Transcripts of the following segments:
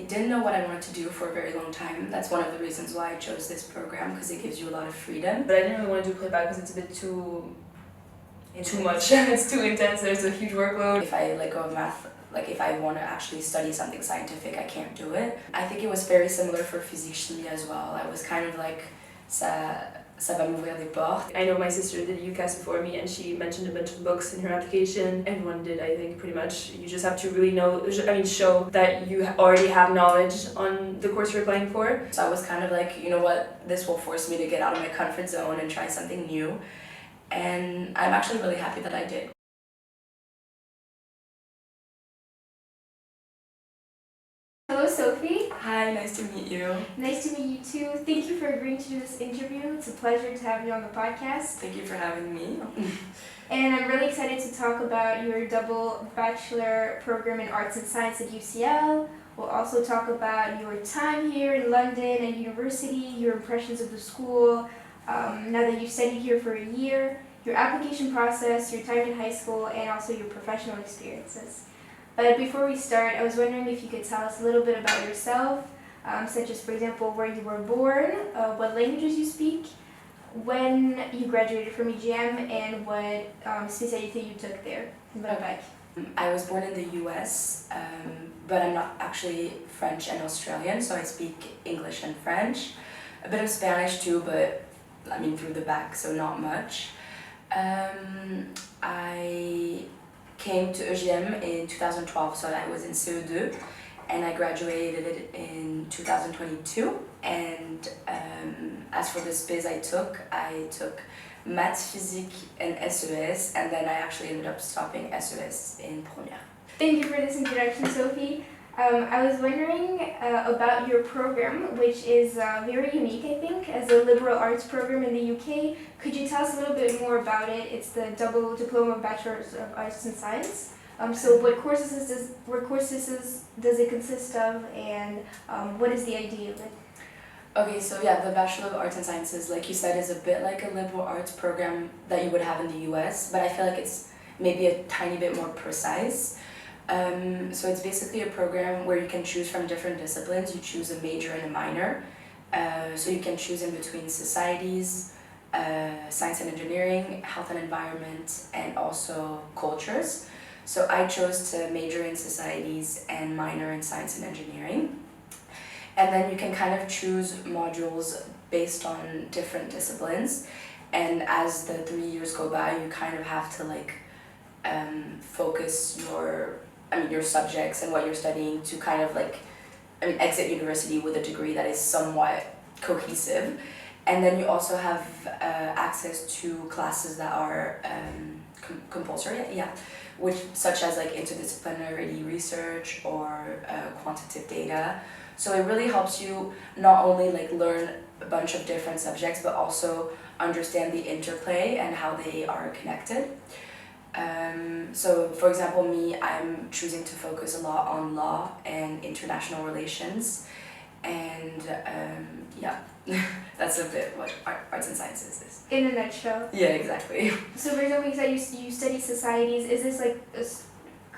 didn't know what I wanted to do for a very long time. That's one of the reasons why I chose this program, because it gives you a lot of freedom. But I didn't really want to do playback because it's a bit too much. It's too intense. There's a huge workload. If I let go of math, like if I want to actually study something scientific, I can't do it. I think it was very similar for physique chimie as well. I was kind of like, ça va m'ouvrir des portes. I know my sister did UCAS before me, and she mentioned a bunch of books in her application. Everyone did, I think, pretty much. You just have to really show that you already have knowledge on the course you're applying for. So I was kind of like, you know what, this will force me to get out of my comfort zone and try something new. And I'm actually really happy that I did. Hello, Sophie. Hi, nice to meet you. Nice to meet you too. Thank you for agreeing to do this interview. It's a pleasure to have you on the podcast. Thank you for having me. And I'm really excited to talk about your double bachelor program in arts and science at UCL. We'll also talk about your time here in London and university, your impressions of the school, now that you've studied here for a year, your application process, your time in high school, and also your professional experiences. But before we start, I was wondering if you could tell us a little bit about yourself, such as, for example, where you were born, what languages you speak, when you graduated from EGM, and what spécialité you took there. Okay. I was born in the US, but I'm not actually French and Australian, so I speak English and French. A bit of Spanish too, but I mean through the back, so not much. I came to EGM in 2012, so I was in CE2, and I graduated in 2022. And as for the spés I took maths, physique, and SES, and then I actually ended up stopping SES in première. Thank you for this introduction, Sophie. I was wondering about your program, which is very unique, I think, as a liberal arts program in the UK. Could you tell us a little bit more about it? It's the double diploma Bachelor of Arts and Science. So what courses does it consist of, and what is the idea of it? Okay, so yeah, the Bachelor of Arts and Sciences, like you said, is a bit like a liberal arts program that you would have in the US, but I feel like it's maybe a tiny bit more precise. So it's basically a program where you can choose from different disciplines. You choose a major and a minor. So you can choose in between societies, science and engineering, health and environment, and also cultures. So I chose to major in societies and minor in science and engineering. And then you can kind of choose modules based on different disciplines. And as the 3 years go by, you kind of have to like focus your subjects and what you're studying to kind of like, exit university with a degree that is somewhat cohesive. And then you also have access to classes that are compulsory, which such as like interdisciplinary research or quantitative data. So it really helps you not only like learn a bunch of different subjects, but also understand the interplay and how they are connected. So for example, me, I'm choosing to focus a lot on law and international relations, and that's a bit what arts and sciences is. In a nutshell. Yeah, exactly. So for example, you said you study societies. Is this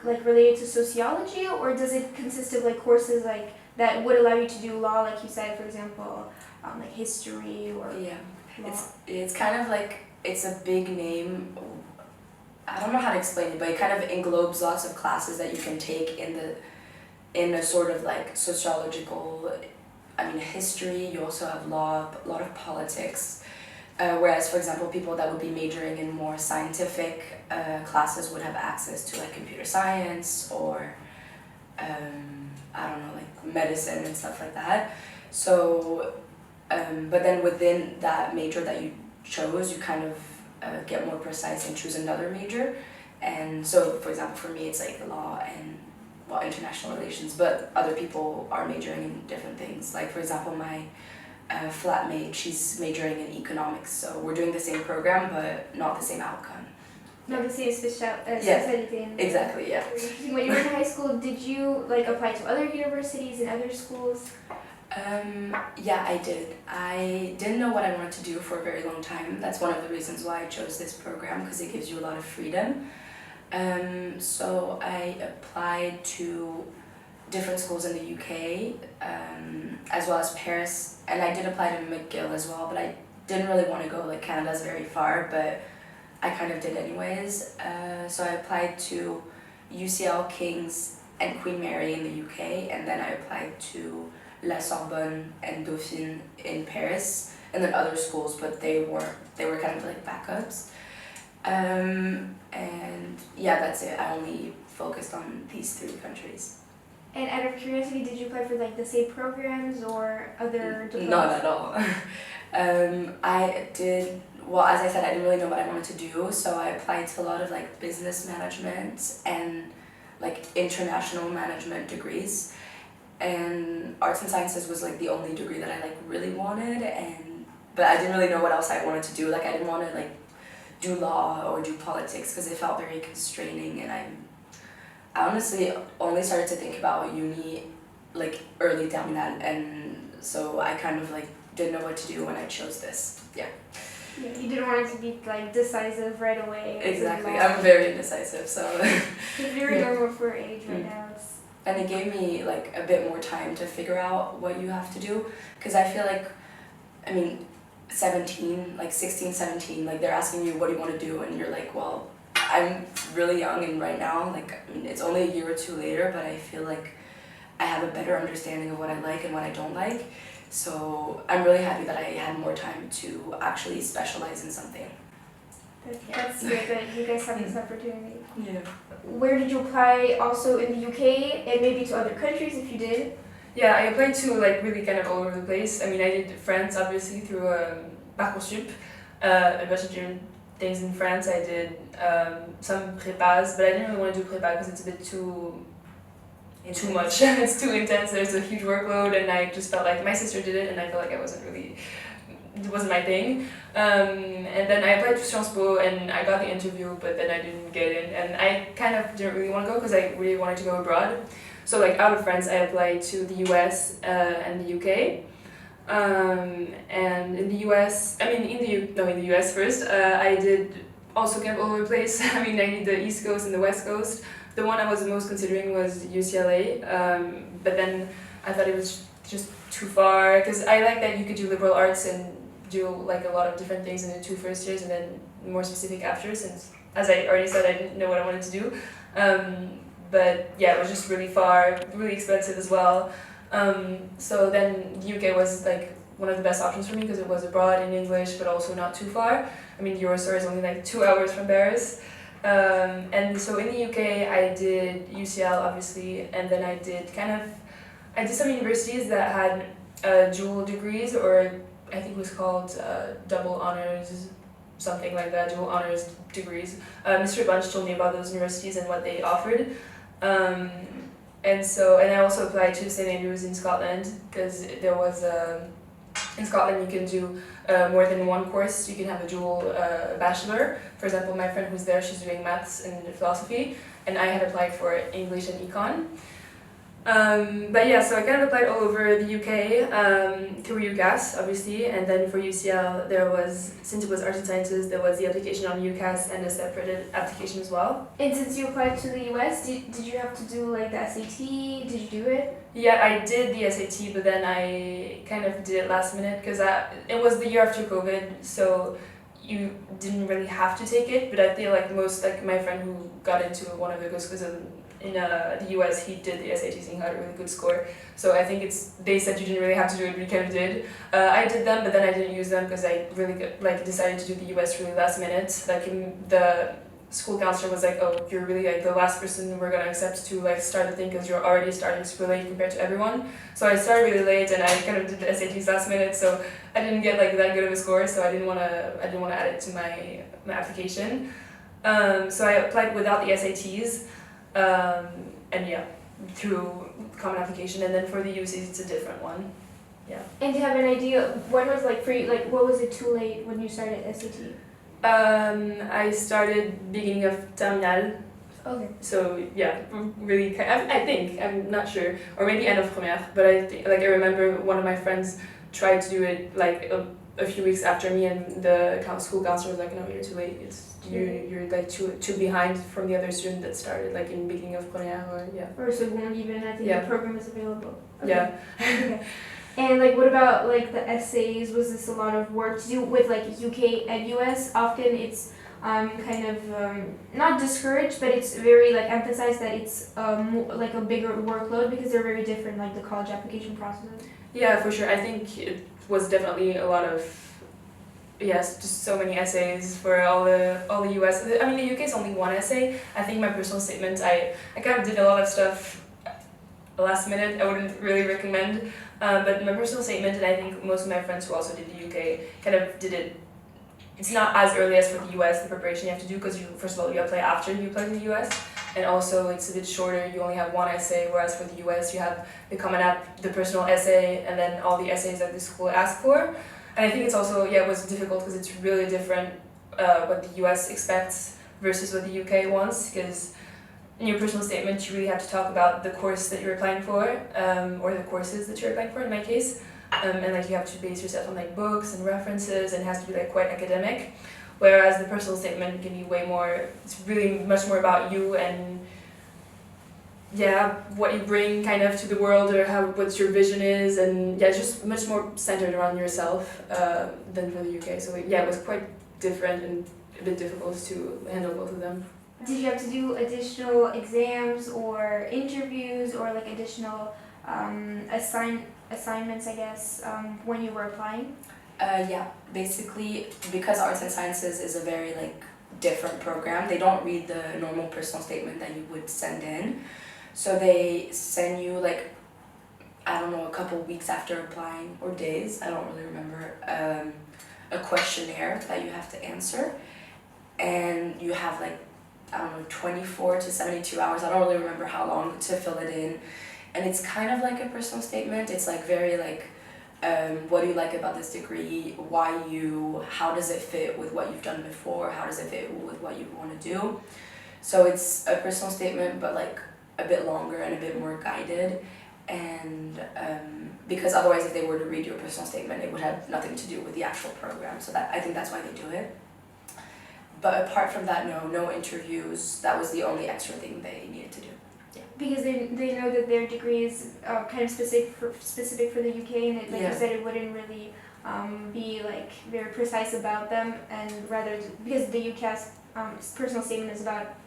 like related to sociology, or does it consist of like courses like that would allow you to do law, like you said, for example, like history or law? It's kind of like, it's a big name. I don't know how to explain it, but it kind of englobes lots of classes that you can take in a sort of like sociological, history. You also have law, a lot of politics. Whereas, for example, people that would be majoring in more scientific classes would have access to like computer science or, like medicine and stuff like that. So, but then within that major that you chose, you kind of get more precise and choose another major. And so, for example, for me, it's like law and international relations, but other people are majoring in different things. Like, for example, my flatmate, she's majoring in economics, so we're doing the same program, but not the same outcome. Not the same specialty. Exactly, yeah. When you were in high school, did you like apply to other universities and other schools? Yeah, I did. I didn't know what I wanted to do for a very long time. That's one of the reasons why I chose this program, because it gives you a lot of freedom. So I applied to different schools in the UK, as well as Paris, and I did apply to McGill as well, but I didn't really want to go, like Canada's very far, but I kind of did anyways. So I applied to UCL, King's, and Queen Mary in the UK, and then I applied to La Sorbonne and Dauphine in Paris, and then other schools, but they were kind of like backups. And yeah, that's it. I only focused on these 3 countries. And out of curiosity, did you apply for like the same programs or other diplomas? Not at all. I did, well, as I said, I didn't really know what I wanted to do, so I applied to a lot of like business management and like international management degrees. And arts and sciences was like the only degree that I like really wanted, but I didn't really know what else I wanted to do. Like I didn't want to like do law or do politics because it felt very constraining, and I honestly only started to think about uni like early down that, and so I kind of like didn't know what to do when I chose this. Yeah. Yeah, you didn't want it to be like decisive right away. Exactly. I'm very indecisive, so it's very normal for your age right now. And it gave me like a bit more time to figure out what you have to do, because I feel like, I mean, 17, like 16, 17, like they're asking you what do you want to do, and you're like, well, I'm really young, and right now, like, I mean, it's only a year or 2 later, but I feel like I have a better understanding of what I like and what I don't like. So I'm really happy that I had more time to actually specialize in something. That's good that you guys have this opportunity. Yeah. Where did you apply also in the UK and maybe to other countries if you did? Yeah, I applied to like really kind of all over the place. I mean, I did France obviously through Parcoursup, a bunch of different things in France. I did some prépas, but I didn't really want to do prépa because it's a bit too much. It's too intense. There's a huge workload, and I just felt like my sister did it, and I felt like it wasn't my thing. And then I applied to Sciences Po, and I got the interview, but then I didn't get in, and I kind of didn't really want to go because I really wanted to go abroad. So like out of France, I applied to the US and the UK. And in the US, I mean in the US first, I did also kind of all over the place. I mean, I did the East Coast and the West Coast. The one I was most considering was UCLA, but then I thought it was just too far, because I like that you could do liberal arts and do like a lot of different things in the 2 first years and then more specific after, since as I already said, I didn't know what I wanted to do. But yeah, it was just really far, really expensive as well. So then the UK was like one of the best options for me because it was abroad in English, but also not too far. I mean, Eurostar is only like 2 hours from Paris. And so in the UK, I did UCL obviously, and then I did some universities that had dual degrees, or I think it was called double honors, something like that, dual honors degrees. Mr. Bunch told me about those universities and what they offered. And I also applied to St. Andrews in Scotland, because there was in Scotland you can do more than one course. You can have a dual bachelor. For example, my friend who's there, she's doing maths and philosophy, and I had applied for English and econ. But yeah, so I kind of applied all over the UK through UCAS, obviously, and then for UCL there was, since it was arts and sciences, there was the application on UCAS and a separate application as well. And since you applied to the US, did you have to do like the SAT? Did you do it? Yeah, I did the SAT, but then I kind of did it last minute because it was the year after COVID, so you didn't really have to take it. But I feel like my friend who got into one of the good schools in the US, he did the SATs and he got a really good score. So I think they said you didn't really have to do it, but you kind of did. I did them, but then I didn't use them because I really decided to do the US really last minute. The school counselor was like, oh, you're really like the last person we're gonna accept to like start the thing because you're already starting super late compared to everyone. So I started really late and I kind of did the SATs last minute, so I didn't get like that good of a score, so I didn't want to add it to my application. So I applied without the SATs. And yeah, through common application, and then for the UCs it's a different one. Yeah. And do you have an idea when was like for you, like what was it too late when you started SAT? I started beginning of terminale. Okay. So yeah, really, I think, I'm not sure, or maybe end of première, but I remember one of my friends tried to do it like a few weeks after me, and the school counselor was like, no, you're too late. You're like too behind from the other student that started like in the beginning of questionnaire or Or so won't even, I think the program is available. Okay. Yeah. Okay. And like what about like the essays? Was this a lot of work to do with like UK and US? Often it's kind of not discouraged, but it's very like emphasized that it's like a bigger workload because they're very different, like the college application process. Yeah, for sure. I think it was definitely a lot of just so many essays for all the US. I mean, the UK is only one essay. I think my personal statement, I kind of did a lot of stuff last minute. I wouldn't really recommend, but my personal statement, and I think most of my friends who also did the UK kind of did it. It's not as early as for the US, the preparation you have to do, because first of all you apply after you apply to the US, and also it's a bit shorter. You only have one essay, whereas for the US you have the Common App, the personal essay, and then all the essays that the school asked for. And I think it's also, it was difficult because it's really different what the US expects versus what the UK wants, because in your personal statement you really have to talk about the course that you're applying for, or the courses that you're applying for in my case. And like you have to base yourself on like books and references, and it has to be like quite academic, whereas the personal statement can be way more, it's really much more about you and what you bring kind of to the world, or what your vision is, and just much more centered around yourself than for the UK. So it was quite different and a bit difficult to handle both of them. Did you have to do additional exams or interviews or like additional assignments, I guess, when you were applying? Basically, because arts and sciences is a very like different program, they don't read the normal personal statement that you would send in. So they send you like, I don't know, a couple weeks after applying, or days, I don't really remember, a questionnaire that you have to answer. And you have like, I don't know, 24 to 72 hours, I don't really remember how long, to fill it in. And it's kind of like a personal statement. It's like very like, what do you like about this degree? Why you? How does it fit with what you've done before? How does it fit with what you want to do? So it's a personal statement, but like a bit longer and a bit more guided. And because otherwise, if they were to read your personal statement, it would have nothing to do with the actual program. So I think that's why they do it. But apart from that, no interviews. That was the only extra thing they needed to do. Because they know that their degree is kind of specific for the UK, and it, like you said, it wouldn't really be like very precise about them, and rather because the UCAS personal statement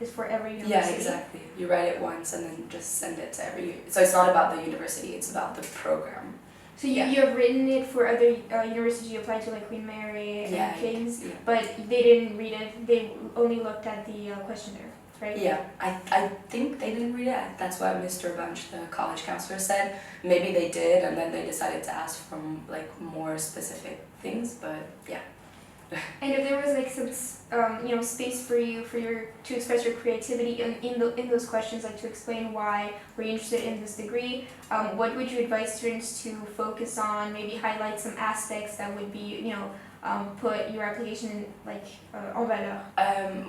is for every university. Yeah, exactly. You write it once and then just send it to every. So it's not about the university; it's about the program. So you have written it for other universities you applied to, like Queen Mary and King's, but they didn't read it. They only looked at the questionnaire. Right? Yeah, I think they didn't read it. That's what Mr. Bunch, the college counselor, said. Maybe they did, and then they decided to ask for like more specific things. But yeah. And if there was like some space for you to express your creativity in those questions, like to explain why we're interested in this degree, what would you advise students to focus on? Maybe highlight some aspects that would be put your application in like en valeur.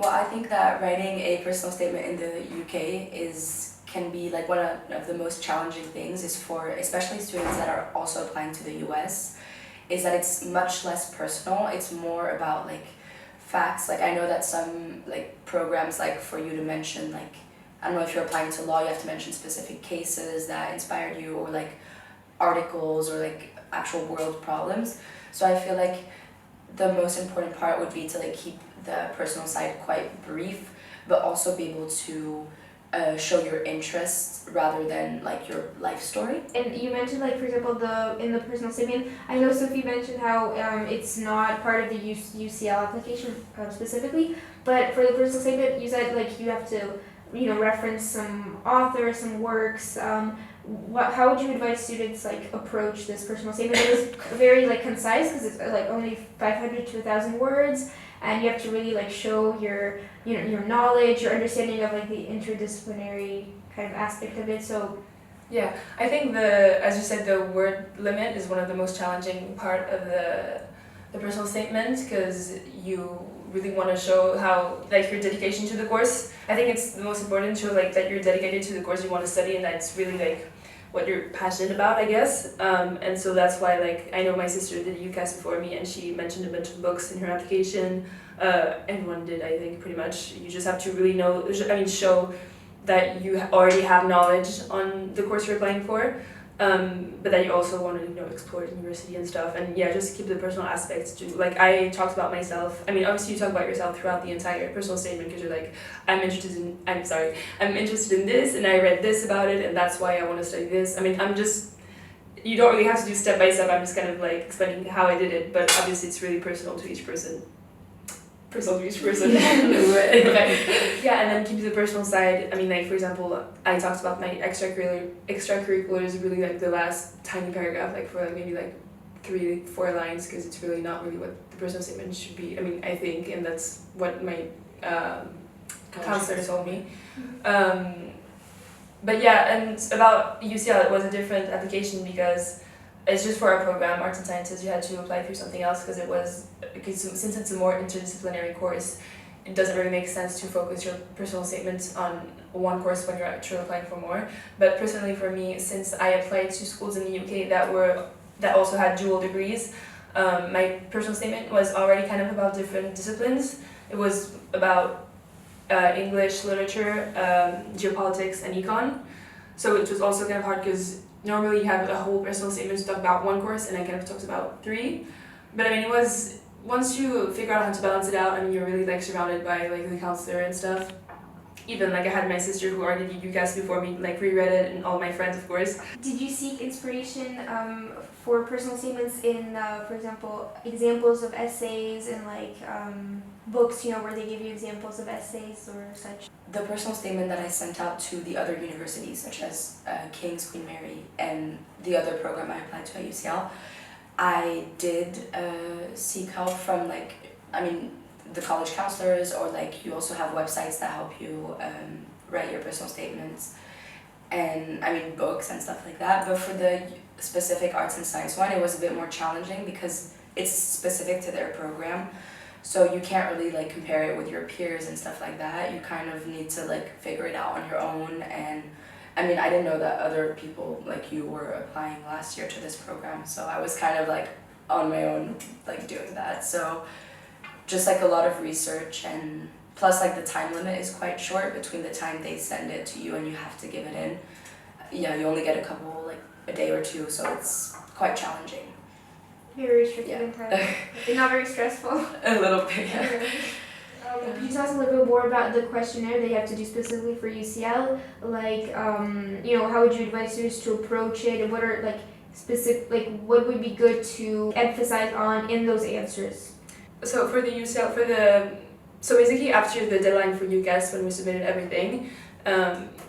Well, I think that writing a personal statement in the UK can be like one of the most challenging things, is for especially students that are also applying to the US, is that it's much less personal. It's more about like facts. Like I know that some like programs, like for you to mention, like I don't know, if you're applying to law, you have to mention specific cases that inspired you, or like articles, or like actual world problems. So I feel like the most important part would be to like keep the personal side quite brief, but also be able to show your interests rather than like your life story. And you mentioned, like, for example, in the personal statement, I know Sophie mentioned how it's not part of the UCL application specifically, but for the personal statement, you said like you have to reference some authors, some works. How would you advise students like approach this personal statement? It is very like concise, because it's like only 500 to 1,000 words, and you have to really like show your your knowledge, your understanding of like the interdisciplinary kind of aspect of it. So yeah, I think as you said, the word limit is one of the most challenging part of the personal statement, because you really want to show how like your dedication to the course. I think it's the most important to show like that you're dedicated to the course you want to study, and that it's really like what you're passionate about, I guess. And so that's why, like, I know my sister did UCAS before me, and she mentioned a bunch of books in her application. Everyone did, I think, pretty much. You just have to really show that you already have knowledge on the course you're applying for, but that you also want to, explore university and stuff. And yeah, just keep the personal aspects too. Like, I talked about myself. I mean, obviously you talk about yourself throughout the entire personal statement, because you're like, I'm interested in this, and I read this about it, and that's why I want to study this. I mean, you don't really have to do step by step. I'm just kind of like explaining how I did it, but obviously it's really personal to each person. Okay. Yeah, and then keep the personal side. I mean, like, for example, I talked about my extracurriculars really, like, the last tiny paragraph, like, for maybe like 3-4 lines, because it's really not really what the personal statement should be. I mean, I think, and that's what my counselor told me. But yeah, and about UCL, it was a different application because it's just for our program, Arts and Sciences. You had to apply through something else because since it's a more interdisciplinary course, it doesn't really make sense to focus your personal statements on one course when you're actually applying for more. But personally for me, since I applied to schools in the UK that also had dual degrees, my personal statement was already kind of about different disciplines. It was about English, literature, geopolitics, and econ. So it was also kind of hard because normally you have a whole personal statement to talk about one course, and I kind of talked about 3. But I mean, it was, once you figure out how to balance it out, I mean, you're really like surrounded by like the counselor and stuff. Even like I had my sister who already did UCAS before me, like reread it, and all my friends, of course. Did you seek inspiration for personal statements in, for example, examples of essays and like books, where they give you examples of essays or such? The personal statement that I sent out to the other universities, such as King's, Queen Mary, and the other program I applied to at UCL, I did seek help from the college counselors, or like you also have websites that help you write your personal statements, and books and stuff like that. But for the specific arts and science one, it was a bit more challenging because it's specific to their program. So you can't really like compare it with your peers and stuff like that. You kind of need to like figure it out on your own. And I didn't know that other people like you were applying last year to this program. So I was kind of like on my own like doing that. So just like a lot of research, and plus like the time limit is quite short between the time they send it to you and you have to give it in. Yeah, you only get a day or 2, so it's quite challenging. Very restrictive in time. And not very stressful. A little bit, yeah. Could you tell us a little bit more about the questionnaire that you have to do specifically for UCL? Like, how would you advise students to approach it, and what are what would be good to emphasize on in those answers? So for the UCL, so basically after the deadline for UCAS, when we submitted everything,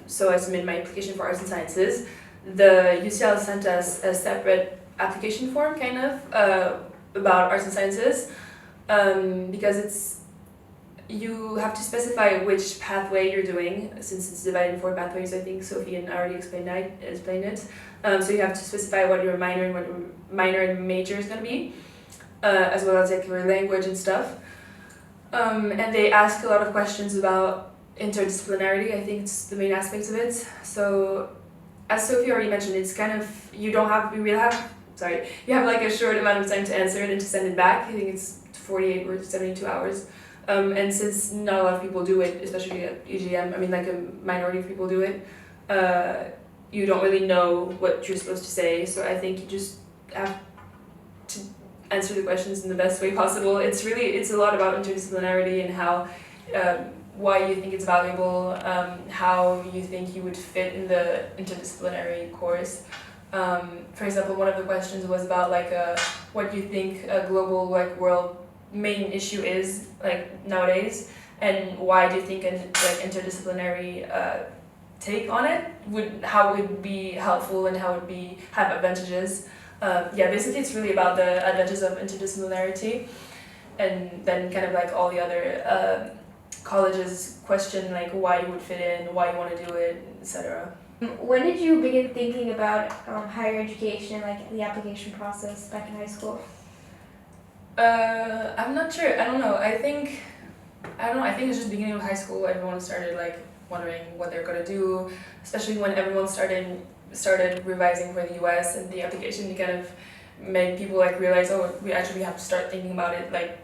so I submitted my application for Arts and Sciences, the UCL sent us a separate application form kind of about Arts and Sciences, because you have to specify which pathway you're doing, since it's divided in 4 pathways. I think Sophie and I already explained it. So you have to specify what your minor and major is going to be, as well as like your language and stuff. And they ask a lot of questions about interdisciplinarity. I think it's the main aspects of it. So as Sophie already mentioned, it's kind of, you have like a short amount of time to answer it and to send it back. I think it's 48 or 72 hours. And since not a lot of people do it, especially at UGM, like a minority of people do it, you don't really know what you're supposed to say. So I think you just have to answer the questions in the best way possible. It's a lot about interdisciplinarity and how, why you think it's valuable, how you think you would fit in the interdisciplinary course. For example, one of the questions was about what you think a global world main issue is nowadays, and why do you think an interdisciplinary take on it how it would be helpful and how it would have advantages. Basically it's really about the advantages of interdisciplinarity, and then kind of all the other colleges question why you would fit in, why you want to do it, etc. When did you begin thinking about higher education, the application process back in high school? I'm not sure. I don't know. I think it's just beginning of high school. Everyone started wondering what they're gonna do, especially when everyone started started revising for the US and the application, it kind of made people like realize, oh, we actually have to start thinking about it like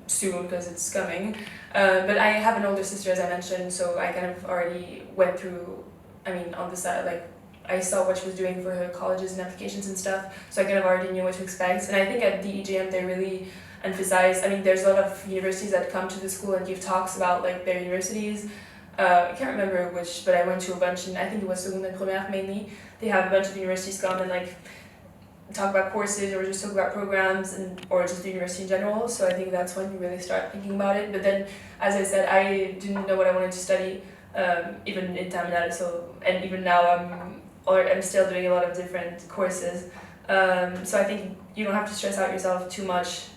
soon because it's coming. But I have an older sister, as I mentioned, so I kind of already went through, I mean, on the side, like I saw what she was doing for her colleges and applications and stuff, so I kind of already knew what to expect. And I think at the EGM they really emphasize, I mean, there's a lot of universities that come to the school and give talks about like their universities. I can't remember which, but I went to a bunch, and I think it was Seconde and Première mainly. They have a bunch of universities come and like talk about courses or just talk about programs and or just the university in general. So I think that's when you really start thinking about it. But then, as I said, I didn't know what I wanted to study, even in terminale. So and even now I'm still doing a lot of different courses. So I think you don't have to stress out yourself too much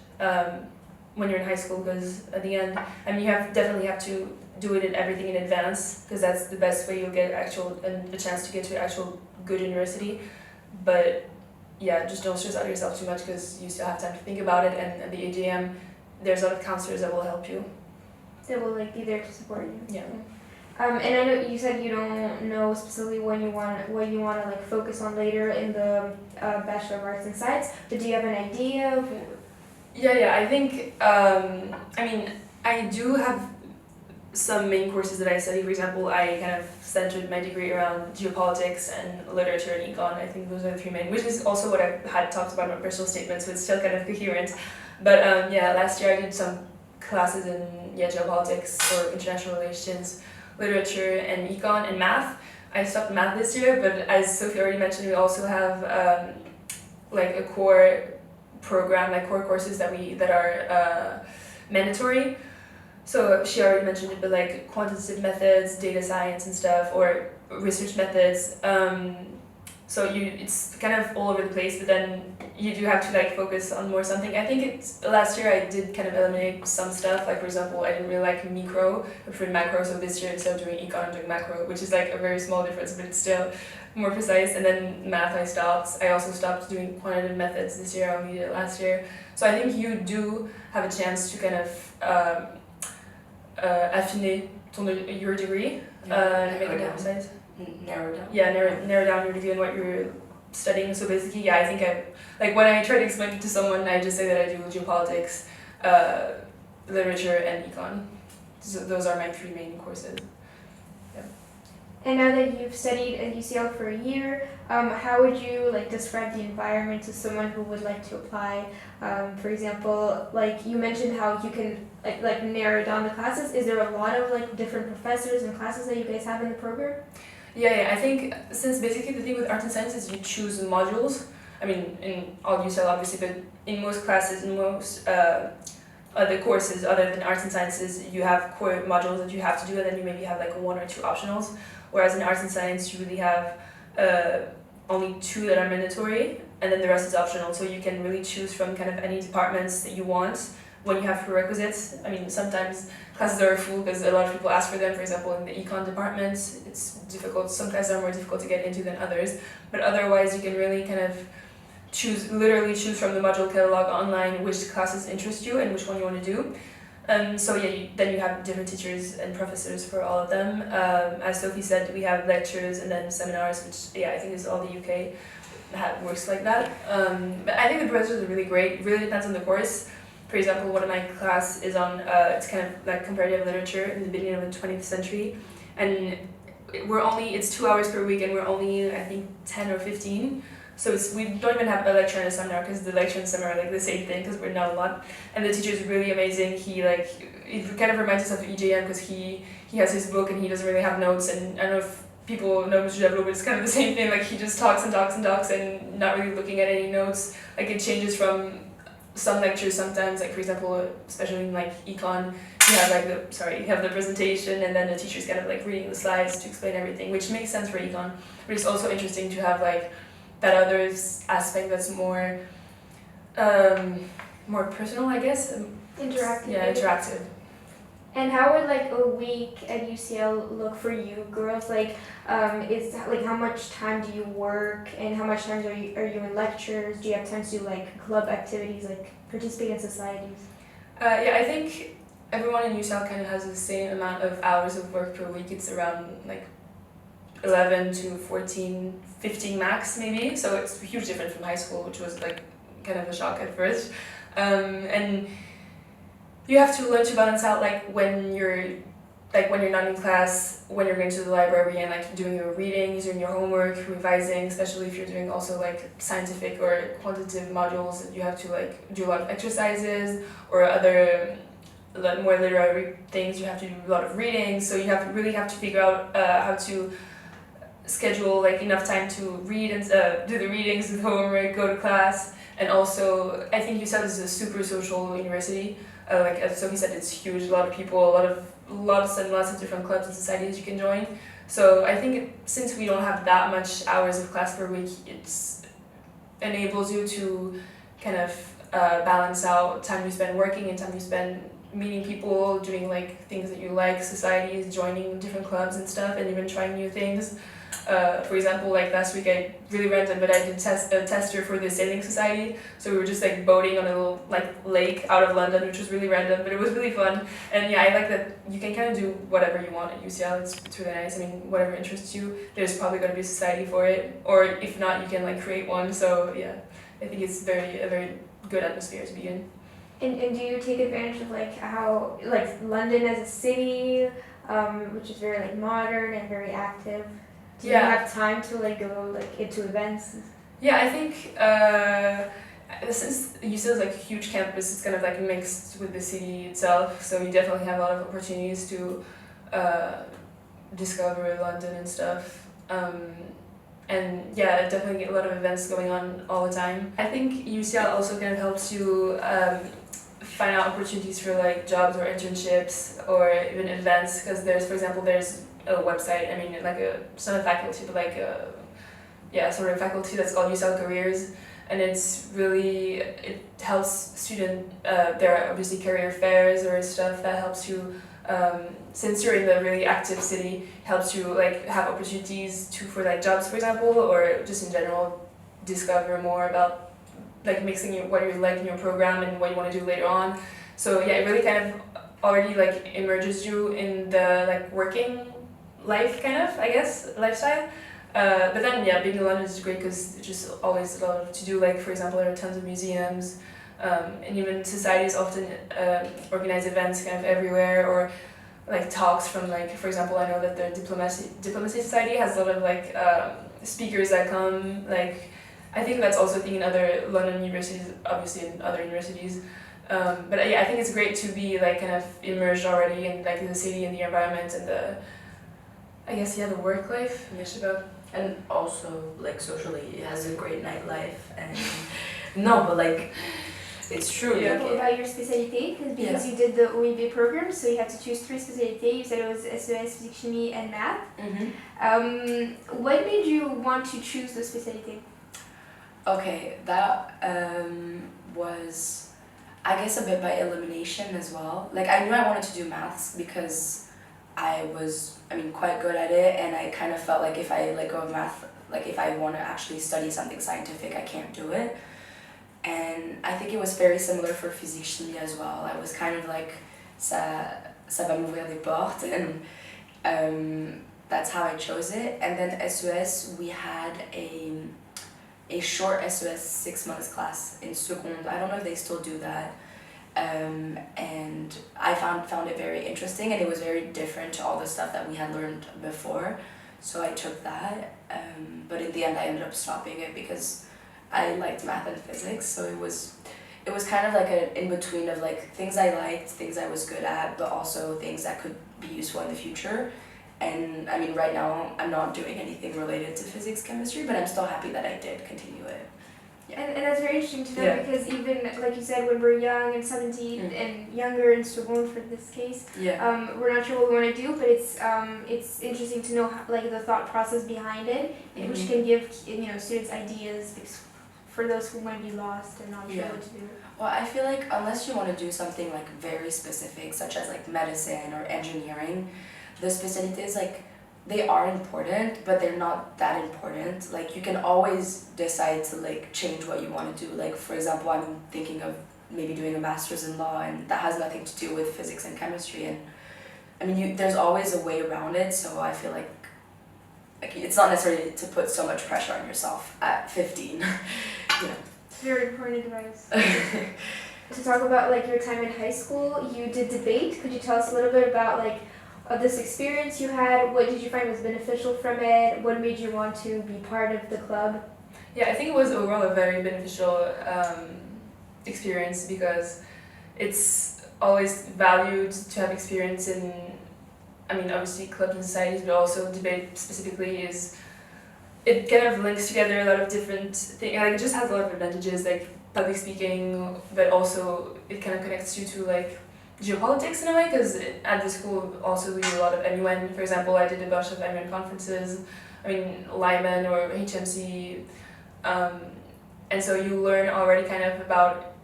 when you're in high school, because at the end, I mean, you definitely have to do it in everything in advance, because that's the best way you'll get a chance to get to an actual good university. But yeah, just don't stress out yourself too much, because you still have time to think about it. And at the AGM, there's a lot of counselors that will help you. That will like be there to support you. Yeah. And I know you said you don't know specifically what you want to like focus on later in the Bachelor of Arts and Science, but do you have an idea of? Yeah, I think, I mean, I do have some main courses that I study. For example, I kind of centered my degree around geopolitics and literature and econ. I think those are the three main, which is also what I had talked about in my personal statement, so it's still kind of coherent. But yeah, last year I did some classes in geopolitics or international relations, literature and econ and math. I stopped math this year, but as Sophie already mentioned, we also have like a core program, like core courses that are mandatory. So she already mentioned it, but like quantitative methods, data science and stuff, or research methods. So it's kind of all over the place, but then you do have to like focus on more something. I think last year I did kind of eliminate some stuff. Like for example, I didn't really like micro, I preferred macro. So this year instead of doing econ, I'm doing macro, which is like a very small difference, but it's still more precise. And then math I stopped. I also stopped doing quantitative methods this year. I only did it last year. So I think you do have a chance to kind of affiner your degree, make it more precise. Narrow down. Yeah, narrow down your degree and what you're studying. So basically, yeah, I think like when I try to explain it to someone, I just say that I do geopolitics, literature, and econ. So those are my three main courses. Yeah. And now that you've studied at UCL for a year, how would you like describe the environment to someone who would like to apply? For example, like you mentioned how you can like narrow down the classes. Is there a lot of like different professors and classes that you guys have in the program? Yeah, I think since basically the thing with arts and sciences, you choose modules. I mean, in all UCL obviously, but in most classes, in most other courses other than arts and sciences, you have core modules that you have to do, and then you maybe have like one or two optionals. Whereas in arts and science, you really have only two that are mandatory, and then the rest is optional. So you can really choose from kind of any departments that you want when you have prerequisites. I mean, sometimes classes are full because a lot of people ask for them. For example, in the econ department, it's difficult. Some classes are more difficult to get into than others. But otherwise, you can really kind of literally choose from the module catalog online which classes interest you and which one you want to do. So yeah, then you have different teachers and professors for all of them. As Sophie said, we have lectures and then seminars, which yeah, I think is all the UK works like that. But I think the professors are really great. It really depends on the course. For example, one of my class is on, it's kind of like comparative literature in the beginning of the 20th century. And it's 2 hours per week and we're only, I think, 10 or 15. So we don't even have a lecture and a seminar because the lecture and seminar are like the same thing because we're not a lot. And the teacher is really amazing. It kind of reminds us of EJM because he has his book and he doesn't really have notes. And I don't know if people know Mr. Javlo, but it's kind of the same thing. Like he just talks and talks and talks and not really looking at any notes. Like it changes from some lectures sometimes, like for example, especially in like econ, you have the presentation and then the teacher's kind of like reading the slides to explain everything, which makes sense for econ. But it's also interesting to have like that other aspect that's more personal, I guess. Interactive. Yeah, interactive. And how would like a week at UCL look for you girls? Like, how much time do you work, and how much time are you in lectures? Do you have time to do like club activities, like participate in societies? Yeah, I think everyone in UCL kind of has the same amount of hours of work per week. It's around like 11 to 14, 15 max maybe. So it's a huge difference from high school, which was like kind of a shock at first. And you have to learn to balance out when you're not in class, when you're going to the library and like doing your readings, doing your homework, revising, especially if you're doing also like scientific or quantitative modules, you have to like do a lot of exercises or other more literary things, you have to do a lot of reading, so you really have to figure out how to schedule like enough time to read and do the readings, do the homework, go to class. And also, I think UCL is a super social university. Like as Sophie said, it's huge, a lot of people, lots of different clubs and societies you can join. So I think since we don't have that much hours of class per week, it enables you to kind of balance out time you spend working and time you spend meeting people, doing like things that you like, societies, joining different clubs and stuff, and even trying new things. For example, like last week I really random, but I did a tester for the sailing society. So we were just like boating on a little like lake out of London, which was really random, but it was really fun. And yeah, I like that you can kind of do whatever you want at UCL. It's really nice. I mean, whatever interests you, there's probably going to be a society for it, or if not, you can like create one. So yeah, I think it's a very good atmosphere to be in. And do you take advantage of like how like London as a city, which is very like modern and very active? Do you have time to like go like into events? Yeah, I think since UCL is like a huge campus, it's kind of like mixed with the city itself. So you definitely have a lot of opportunities to discover London and stuff. And yeah, definitely get a lot of events going on all the time. I think UCL also kind of helps you find out opportunities for like jobs or internships or even events, because there's a website, I mean like it's not a faculty but like sort of faculty that's called UCL Careers, and it helps there are obviously career fairs or stuff that helps you since you're in the really active city, helps you like have opportunities for like jobs, for example, or just in general discover more about like mixing what you like in your program and what you want to do later on. So yeah, it really kind of already like immerses you in the like working life kind of, I guess, lifestyle. But then yeah, being in London is great because there's just always a lot to do. Like for example, there are tons of museums, and even societies often organize events kind of everywhere, or like talks from like, for example, I know that the diplomacy society has a lot of like speakers that come. Like I think that's also a thing in other London universities, obviously in other universities. But yeah, I think it's great to be like kind of immersed already in like the city and the environment and the work life. And also like socially, it has a great nightlife. And no, but like it's true. Yeah. What about your spécialité? Because you did the OEB program, so you had to choose 3 spécialités. You said it was SES, Physique, Chimie, and Math. Mm-hmm. What made you want to choose the spécialité? Okay, that was, I guess, a bit by elimination as well. Like I knew I wanted to do maths because I was, quite good at it, and I kind of felt like if I let go of math, like if I want to actually study something scientific, I can't do it. And I think it was very similar for physique chimie as well. I was kind of like, ça va m'ouvrir des portes, and that's how I chose it. And then SES, we had a short SES 6 months class in seconde. I don't know if they still do that. And I found it very interesting, and it was very different to all the stuff that we had learned before, so I took that, but in the end I ended up stopping it because I liked math and physics, so it was kind of like an in-between of like things I liked, things I was good at, but also things that could be useful in the future. And right now I'm not doing anything related to physics, chemistry, but I'm still happy that I did continue it. Yeah. And that's very interesting to know, because even like you said, when we're young and 17 and younger in seconde for this case, we're not sure what we want to do, but it's interesting to know like the thought process behind it, which can give students ideas for those who might be lost and not sure what to do. Well, I feel like unless you want to do something like very specific, such as like medicine or engineering, the spécialités, like, they are important, but they're not that important. Like, you can always decide to like change what you want to do. Like, for example, I'm thinking of maybe doing a master's in law, and that has nothing to do with physics and chemistry. And there's always a way around it. So I feel like like it's not necessarily to put so much pressure on yourself at 15. Very important advice. To talk about like your time in high school, you did debate. Could you tell us a little bit about like this experience you had? What did you find was beneficial from it? What made you want to be part of the club? Yeah, I think it was overall a very beneficial experience because it's always valued to have experience in, I mean, obviously clubs and societies, but also debate specifically it kind of links together a lot of different things. Like, it just has a lot of advantages, like public speaking, but also it kind of connects you to like geopolitics in a way, because at the school also we do a lot of MUN. For example, I did a bunch of MUN conferences, I mean Lyman or HMC, and so you learn already kind of about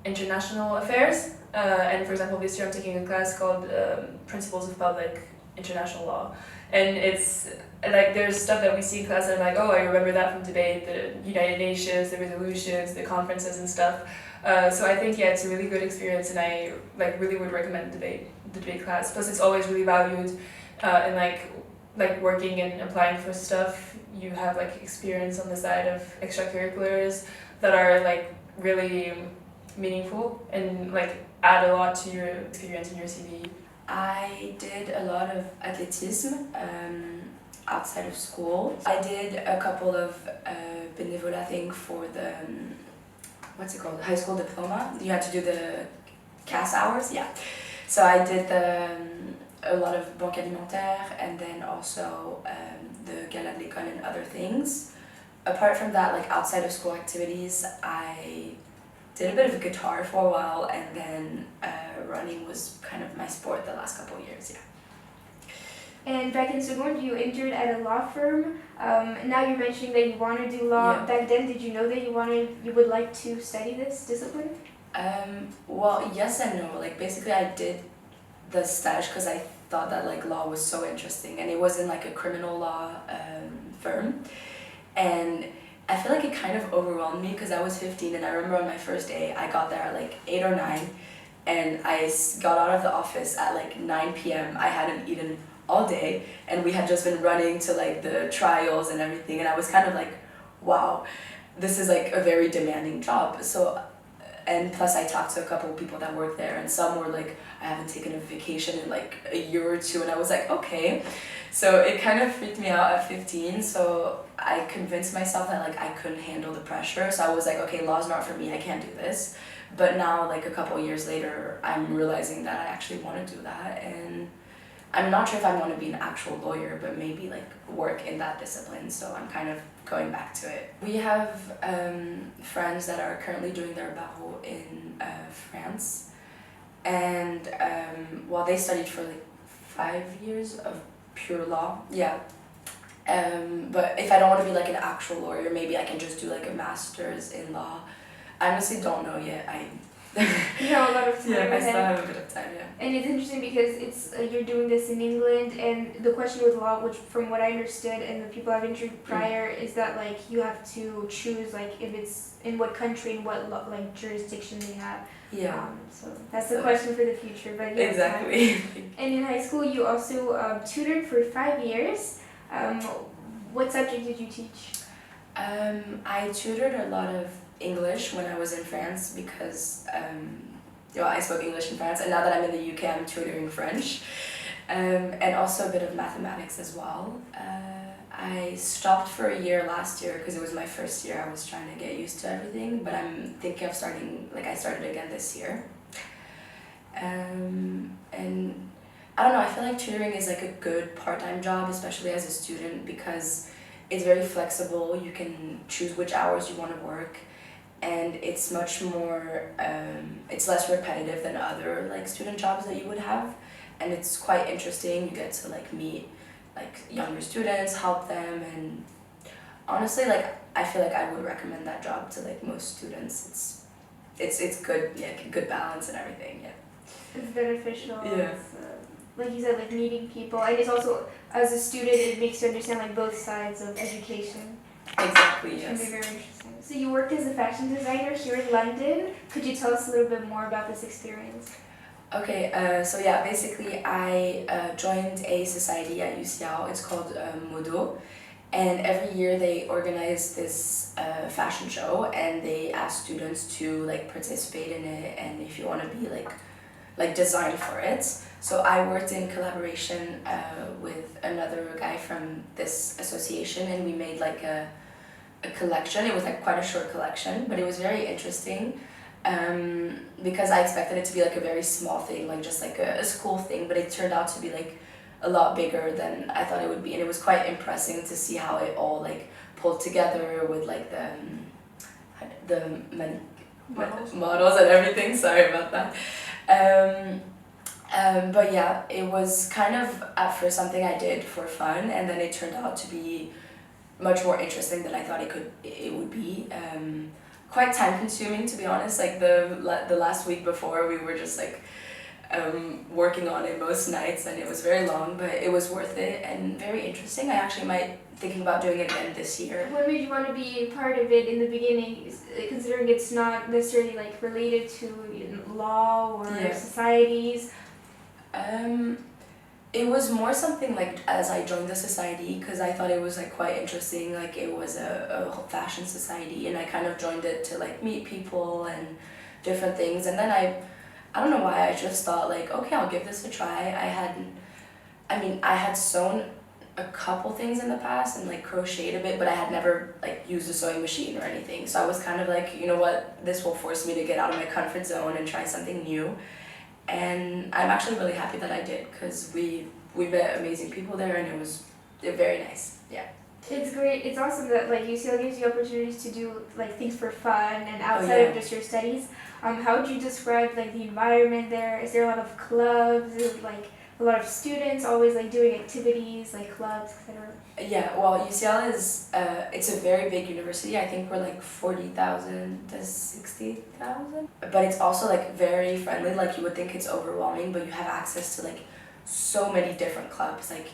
international affairs. And for example, this year I'm taking a class called Principles of Public International Law, and it's like there's stuff that we see in class and I'm like, oh, I remember that from debate, the United Nations, the resolutions, the conferences and stuff. So I think, yeah, it's a really good experience, and I like really would recommend the debate class. Plus, it's always really valued, and like working and applying for stuff. You have like experience on the side of extracurriculars that are like really meaningful and like add a lot to your experience in your CV. I did a lot of athleticism outside of school. I did a couple of bénévolat thing for the what's it called, high school diploma. You had to do the CAS hours, yeah. So I did a lot of banque alimentaire, and then also the gala de l'école and other things. Apart from that, like outside of school activities, I did a bit of guitar for a while, and then running was kind of my sport the last couple of years, yeah. And back in Seconde, you interned at a law firm. Now you're mentioning that you want to do law. Yeah. Back then, did you know that you would like to study this discipline? Well, yes and no. Like basically, I did the stage because I thought that like law was so interesting, and it was in like a criminal law firm, and I feel like it kind of overwhelmed me because I was 15, and I remember on my first day I got there at like 8 or 9, and I got out of the office at like 9 p.m. I hadn't eaten all day, and we had just been running to like the trials and everything, and I was kind of like, wow, this is like a very demanding job. So, and plus I talked to a couple of people that work there, and some were like, I haven't taken a vacation in like a year or two, and I was like, okay. So it kind of freaked me out at 15, so I convinced myself that like I couldn't handle the pressure, so I was like, okay, law's not for me, I can't do this. But now, like a couple of years later, I'm realizing that I actually want to do that, and I'm not sure if I want to be an actual lawyer, but maybe like work in that discipline, so I'm kind of going back to it. We have friends that are currently doing their barreau in France, and well, they studied for like 5 years of pure law, yeah. But if I don't want to be like an actual lawyer, maybe I can just do like a master's in law. I honestly don't know yet. You have a lot of time yeah, I ahead. still have a bit of time, yeah. And it's interesting because it's you're doing this in England, and the question with law, which from what I understood and the people I've interviewed prior, is that like you have to choose like if it's in what country and what like jurisdiction they have. Yeah. So that's the question for the future, but yeah. Exactly. And in high school, you also tutored for 5 years. What subject did you teach? I tutored a lot of English when I was in France because I spoke English in France, and now that I'm in the UK, I'm tutoring French, and also a bit of mathematics as well. I stopped for a year last year because it was my first year. I was trying to get used to everything, but I'm thinking of starting, like I started again this year. And I don't know, I feel like tutoring is like a good part-time job, especially as a student, because it's very flexible. You can choose which hours you want to work, and it's much more, it's less repetitive than other like student jobs that you would have, and it's quite interesting. You get to like meet like younger students, help them, and honestly, like I feel like I would recommend that job to like most students. It's good, yeah, good balance and everything, yeah. It's beneficial. Yeah. It's, like you said, like meeting people, and it's also, as a student, it makes you understand like both sides of education. Exactly, Which can be yes. very interesting. So you worked as a fashion designer here in London. Could you tell us a little bit more about this experience? Okay, so yeah, basically I joined a society at UCL. It's called Maude, and every year they organize this fashion show, and they ask students to like participate in it, and if you want to be like design for it. So I worked in collaboration with another guy from this association, and we made like a collection. It was like quite a short collection, but it was very interesting. Because I expected it to be like a very small thing, like just like a school thing, but it turned out to be like a lot bigger than I thought it would be, and it was quite impressive to see how it all like pulled together with like the models and everything. Sorry about that. But yeah, it was kind of at first something I did for fun, and then it turned out to be much more interesting than I thought it would be. Quite time consuming, to be honest. Like the last week before, we were just like working on it most nights, and it was very long, but it was worth it and very interesting. I actually might thinking about doing it again this year. What made you want to be part of it in the beginning, considering it's not necessarily like related to law or societies? It was more something like as I joined the society, because I thought it was like quite interesting. Like it was a fashion society, and I kind of joined it to like meet people and different things. And then I don't know why, I just thought like, okay, I'll give this a try. I had sewn a couple things in the past and like crocheted a bit, but I had never like used a sewing machine or anything. So I was kind of like, you know what, this will force me to get out of my comfort zone and try something new. And I'm actually really happy that I did, because we met amazing people there, and it was very nice. Yeah. It's great. It's awesome that like UCL gives you opportunities to do like things for fun and outside of just your studies. How would you describe like the environment there? Is there a lot of clubs? Is it like a lot of students always like doing activities like clubs, etc.? Yeah, well, UCL is it's a very big university. I think we're like 40,000 to 60,000. But it's also like very friendly. Like you would think it's overwhelming, but you have access to like so many different clubs. Like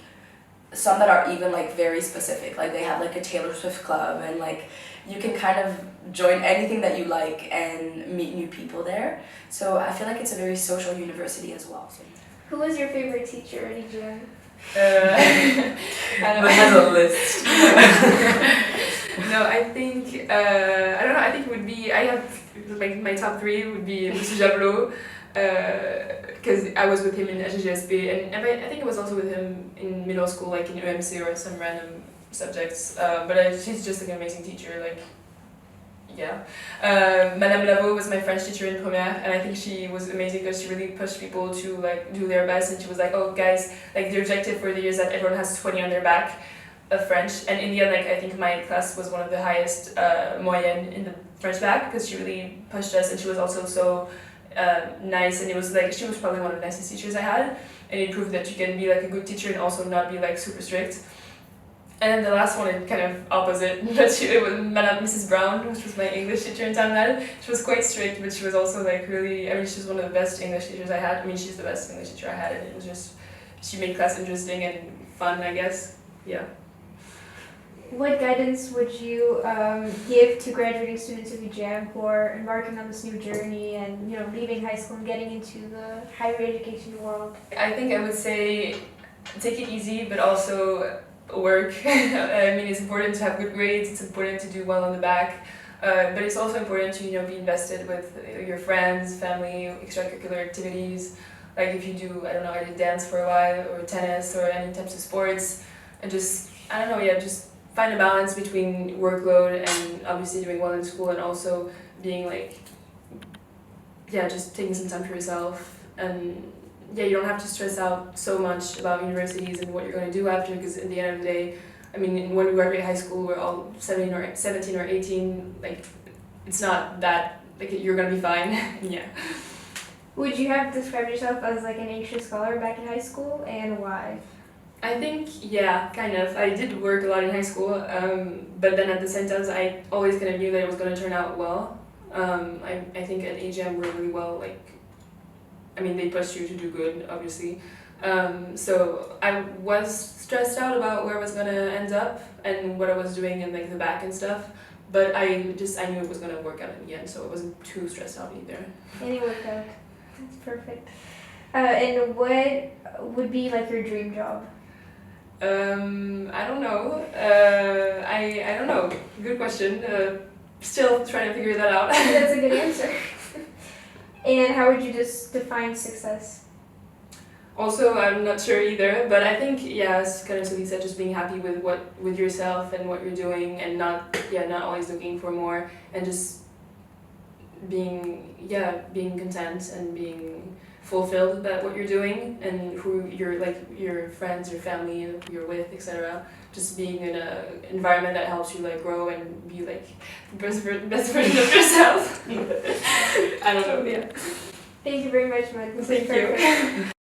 some that are even like very specific. Like they have like a Taylor Swift club, and like you can kind of join anything that you like and meet new people there. So I feel like it's a very social university as well. So. Who was your favorite teacher in gym? I has a list. No, I think I don't know. I think it would be, I have like my top three would be Mr. Javelot, because I was with him in HGSP, and I think I was also with him in middle school, like in EMC or some random subjects. But she's just like an amazing teacher. Like, yeah. Madame Lavo was my French teacher in première, and I think she was amazing because she really pushed people to like do their best, and she was like, oh guys, like the objective for the year is that everyone has 20 on their back of French, and in the end, like I think my class was one of the highest moyenne in the French bac, because she really pushed us, and she was also so nice, and it was like she was probably one of the nicest teachers I had, and it proved that you can be like a good teacher and also not be like super strict. And then the last one is kind of opposite, but it was Mrs. Brown, which was my English teacher in Terminal. She was quite strict, but she was also like really, I mean, she was one of the best English teachers I had. I mean, she's the best English teacher I had, and it was just, she made class interesting and fun, I guess. Yeah. What guidance would you give to graduating students of UJAM who are embarking on this new journey and, you know, leaving high school and getting into the higher education world? I think I would say take it easy, but also work. I mean, it's important to have good grades, it's important to do well on the back, but it's also important to, you know, be invested with your friends, family, extracurricular activities. Like if you do, I don't know, I did dance for a while, or tennis, or any types of sports, and just, I don't know, yeah, just find a balance between workload and obviously doing well in school, and also being like, yeah, just taking some time for yourself. And yeah, you don't have to stress out so much about universities and what you're going to do after, because at the end of the day, I mean, when we graduate high school, we're all 17 or 18, like, it's not that, like, you're going to be fine. Yeah. Would you have described yourself as like an anxious scholar back in high school, and why? I think, yeah, kind of. I did work a lot in high school, but then at the same time, I always kind of knew that it was going to turn out well. I think at AGM we're really well, like, I mean, they pushed you to do good, obviously. So I was stressed out about where I was going to end up and what I was doing in like the back and stuff, but I knew it was going to work out in the end, so I wasn't too stressed out either. And it worked out. That's perfect. And what would be like your dream job? I don't know. I don't know. Good question. Still trying to figure that out. That's a good answer. And how would you just define success? Also, I'm not sure either, but I think, yeah, as kind of Sophie said, just being happy with yourself and what you're doing, and not always looking for more, and just being content and being fulfilled about what you're doing and who you're, like, your friends, your family, who you're with, etc. Just being in an environment that helps you, like, grow and be, like, the best version of yourself. I don't know, yeah. Thank you very much, Maude. This was Thank you. perfect.